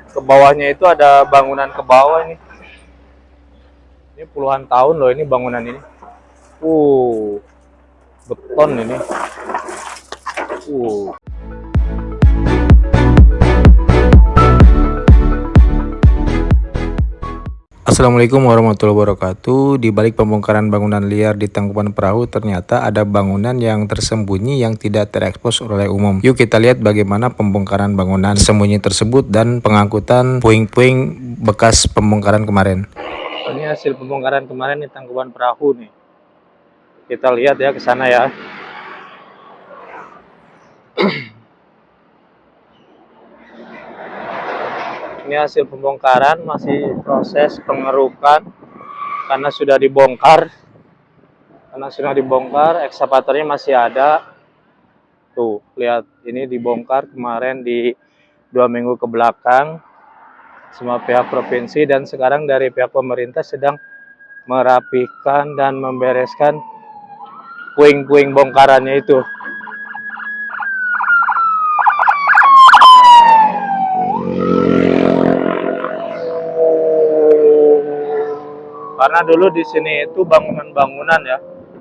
Ke bawahnya itu ada bangunan ke bawah ini. Ini puluhan tahun loh ini bangunan ini. Uh, beton ini. Uh. Assalamualaikum warahmatullahi wabarakatuh. Di balik pembongkaran bangunan liar di Tangkuban Perahu, ternyata ada bangunan yang tersembunyi yang tidak terekspos oleh umum. Yuk kita lihat bagaimana pembongkaran bangunan sembunyi tersebut dan pengangkutan puing-puing bekas pembongkaran kemarin. Ini hasil pembongkaran kemarin di Tangkuban Perahu nih. Kita lihat ya ke sana ya. Ini hasil pembongkaran, masih proses pengerukan karena sudah dibongkar. Ekskavatornya masih ada. Tuh, lihat ini dibongkar kemarin di 2 minggu ke belakang semua pihak provinsi, dan sekarang dari pihak pemerintah sedang merapikan dan membereskan puing-puing bongkarannya itu. Karena dulu di sini itu bangunan-bangunan ya,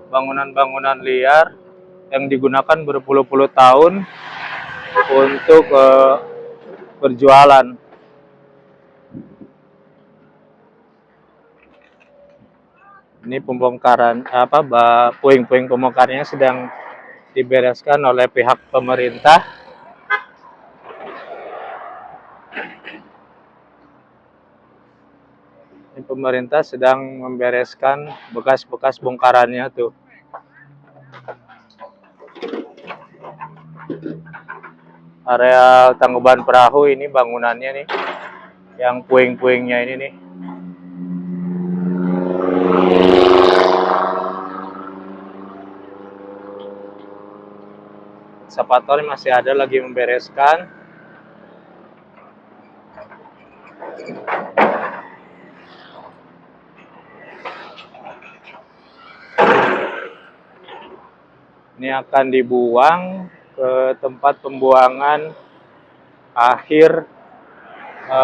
bangunan-bangunan liar yang digunakan berpuluh-puluh tahun untuk berjualan. Ini pembongkaran puing-puing pembongkarannya sedang dibereskan oleh pihak pemerintah. Ini pemerintah sedang membereskan bekas-bekas bongkarannya tuh. Area Tangkuban Perahu ini bangunannya nih, yang puing-puingnya ini nih. Ekskavator masih ada lagi membereskan. Ini akan dibuang ke tempat pembuangan akhir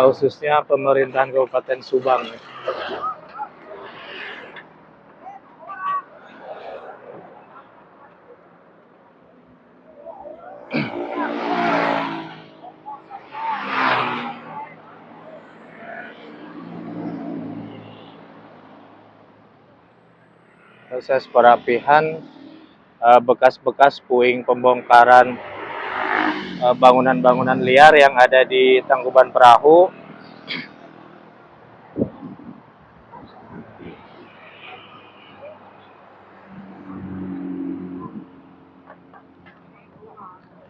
khususnya pemerintahan Kabupaten Subang. Proses perapihan bekas-bekas puing pembongkaran bangunan-bangunan liar yang ada di Tangkuban Perahu.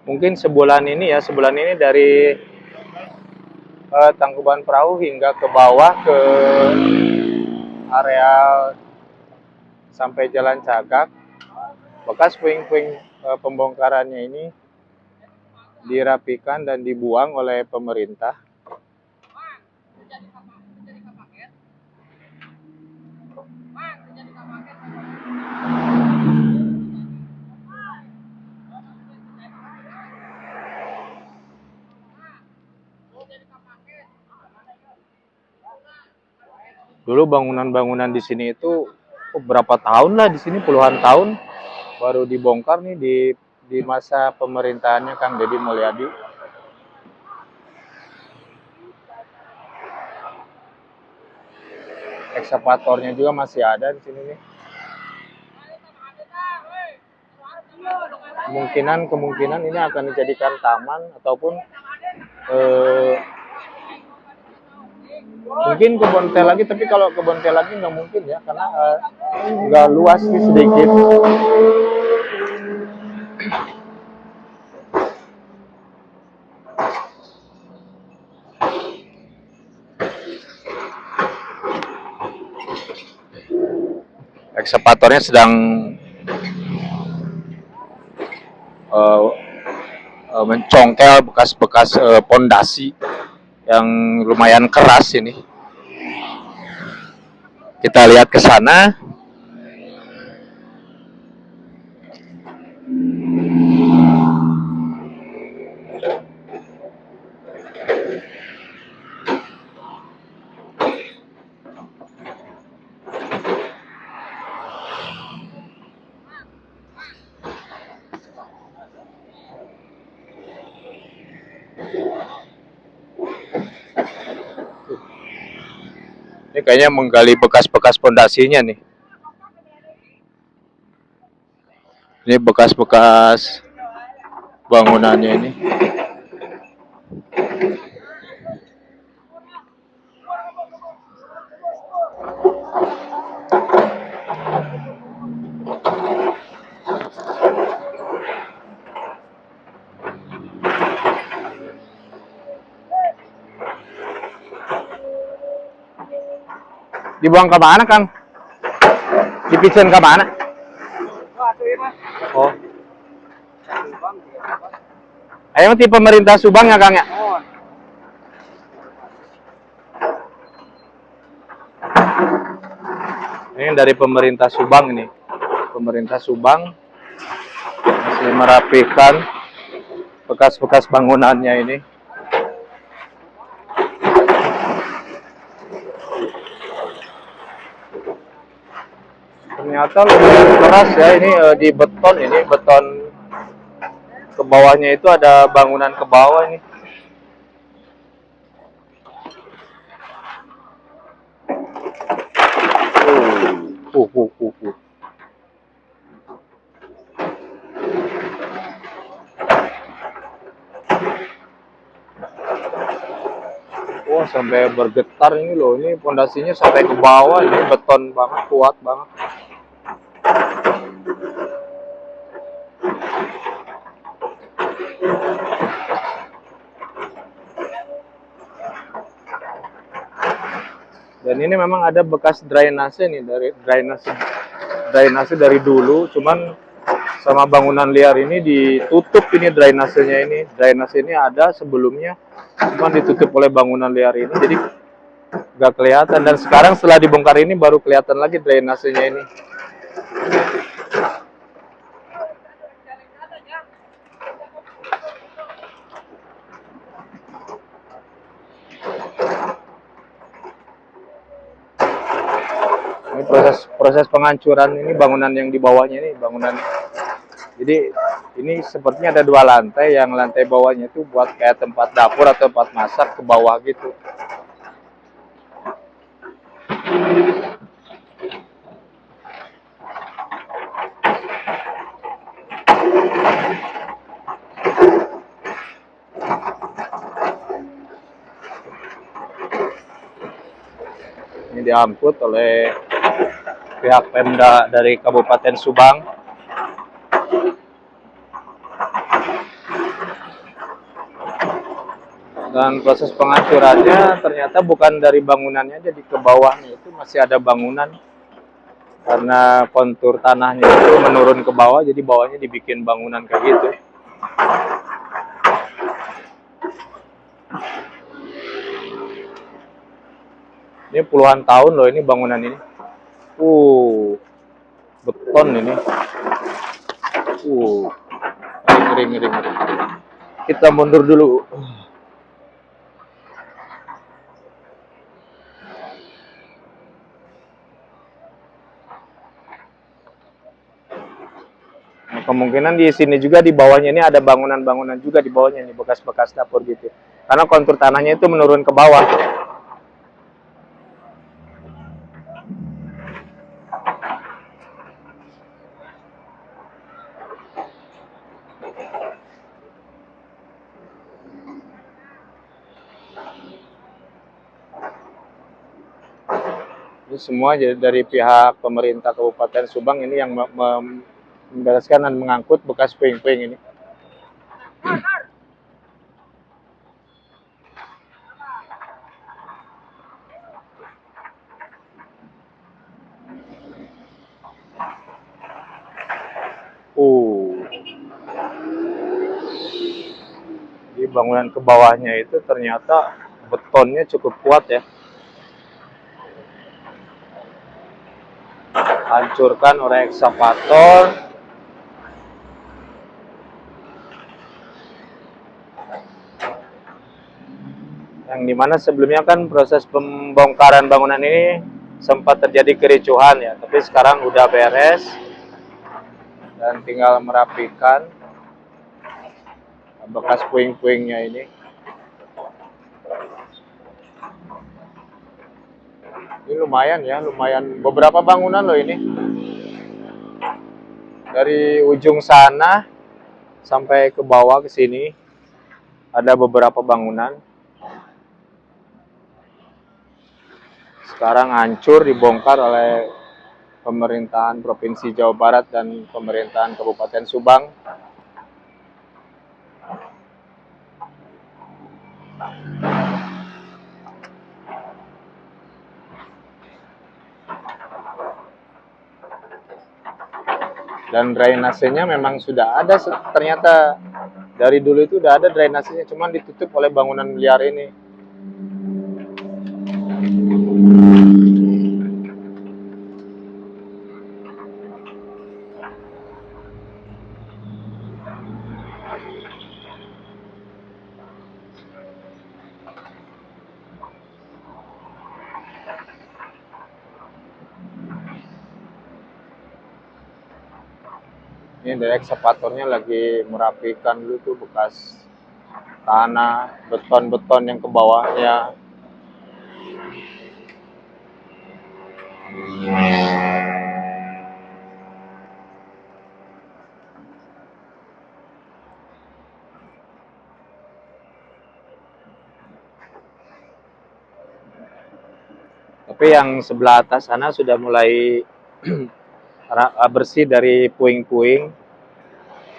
Mungkin sebulan ini dari Tangkuban Perahu hingga ke bawah ke area sampai Jalan Cagak, bekas puing-puing pembongkarannya ini dirapikan dan dibuang oleh pemerintah. Dulu bangunan-bangunan di sini itu berapa tahun lah, di sini puluhan tahun baru dibongkar nih di masa pemerintahannya Kang Deddy Mulyadi. Ekskavatornya juga masih ada di sini nih. Kemungkinan ini akan dijadikan taman ataupun mungkin kebun teh lagi, tapi kalau kebun teh lagi nggak mungkin ya, karena nggak luas sih, sedikit. Ekskavatornya sedang mencongkel bekas-bekas pondasi yang lumayan keras ini. Kita lihat ke sana. Ini kayaknya menggali bekas-bekas pondasinya nih. Ini bekas-bekas bangunannya ini. Dibuang ke mana, Kang? Dipicen ke mana? Oh. Ayo ti pemerintah Subang ya, Kang ya? Ini dari pemerintah Subang ini. Pemerintah Subang masih merapikan bekas-bekas bangunannya ini. Ternyata lumayan keras ya ini di beton ini, beton ke bawahnya itu ada bangunan ke bawah ini. Uh. Wah, sampai bergetar ini loh. Ini pondasinya sampai ke bawah. Ini beton banget, kuat banget. Dan ini memang ada bekas drainase nih, dari drainase dari dulu. Cuman sama bangunan liar ini ditutup ini drainasenya ini. Drainase ini ada sebelumnya, cuman ditutup oleh bangunan liar ini. Jadi nggak kelihatan, dan sekarang setelah dibongkar ini baru kelihatan lagi drainasenya ini. Ini proses penghancuran ini bangunan yang di bawahnya ini, bangunan. Jadi ini sepertinya ada 2 lantai, yang lantai bawahnya itu buat kayak tempat dapur atau tempat masak ke bawah gitu. Ini diangkut oleh pihak Pemda dari Kabupaten Subang. Dan proses penghancurannya ternyata bukan dari bangunannya, jadi ke bawahnya itu masih ada bangunan. Karena kontur tanahnya itu menurun ke bawah, jadi bawahnya dibikin bangunan kayak gitu. Ini puluhan tahun loh ini bangunan ini. Beton ini. Ngeri. Kita mundur dulu. Nah, kemungkinan di sini juga di bawahnya ini ada bangunan-bangunan juga di bawahnya ini, bekas-bekas dapur gitu. Karena kontur tanahnya itu menurun ke bawah. Ini semua jadi dari pihak pemerintah Kabupaten Subang ini yang membereskan dan mengangkut bekas puing-puing ini. Di bangunan ke bawahnya itu ternyata betonnya cukup kuat ya. Hancurkan oleh ekskavator. Yang dimana sebelumnya kan proses pembongkaran bangunan ini sempat terjadi kericuhan ya, tapi sekarang udah beres dan tinggal merapikan bekas puing-puingnya ini. Ini lumayan ya, lumayan beberapa bangunan loh ini. Dari ujung sana sampai ke bawah ke sini ada beberapa bangunan. Sekarang hancur, dibongkar oleh pemerintahan Provinsi Jawa Barat dan pemerintahan Kabupaten Subang. Dan drainasenya memang sudah ada, ternyata dari dulu itu udah ada drainasenya, cuman ditutup oleh bangunan liar ini. Ini dari ekskavatornya lagi merapikan dulu tuh bekas tanah, beton-beton yang ke bawahnya. Tapi yang sebelah atas sana sudah mulai bersih dari puing-puing.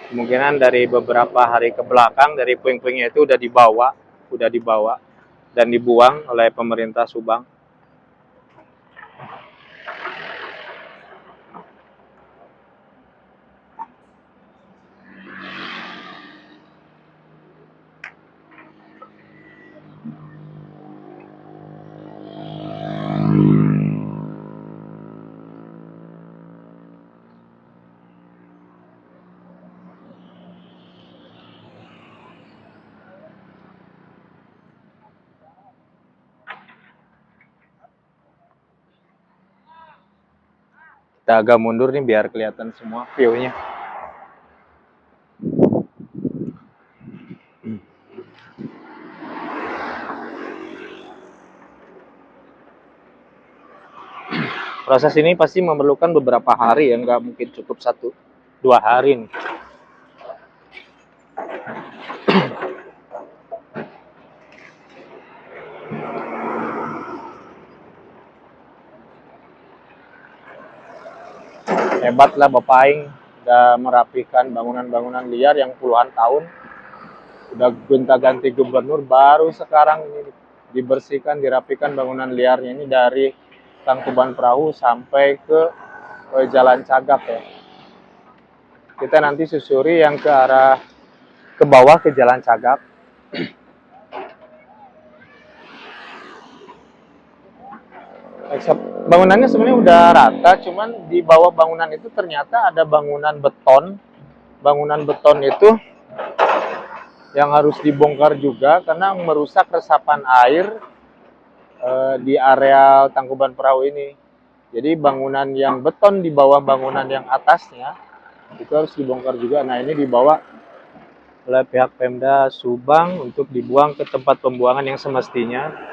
Kemungkinan dari beberapa hari ke belakang dari puing-puingnya itu udah dibawa dan dibuang oleh pemerintah Subang. Kita agak mundur nih biar kelihatan semua view-nya. Proses ini pasti memerlukan beberapa hari ya, nggak mungkin cukup 1-2 hari nih. Hebatlah Bapak Aing, udah merapikan bangunan-bangunan liar yang puluhan tahun. Udah gonta-ganti gubernur, baru sekarang ini dibersihkan, dirapikan bangunan liarnya ini dari Tangkuban Perahu sampai ke Jalan Cagak ya. Kita nanti susuri yang ke arah ke bawah ke Jalan Cagak. Bangunannya sebenarnya udah rata, cuman di bawah bangunan itu ternyata ada bangunan beton. Bangunan beton itu yang harus dibongkar juga karena merusak resapan air di area Tangkuban Perahu ini. Jadi bangunan yang beton di bawah bangunan yang atasnya itu harus dibongkar juga. Nah, ini dibawa oleh pihak Pemda Subang untuk dibuang ke tempat pembuangan yang semestinya.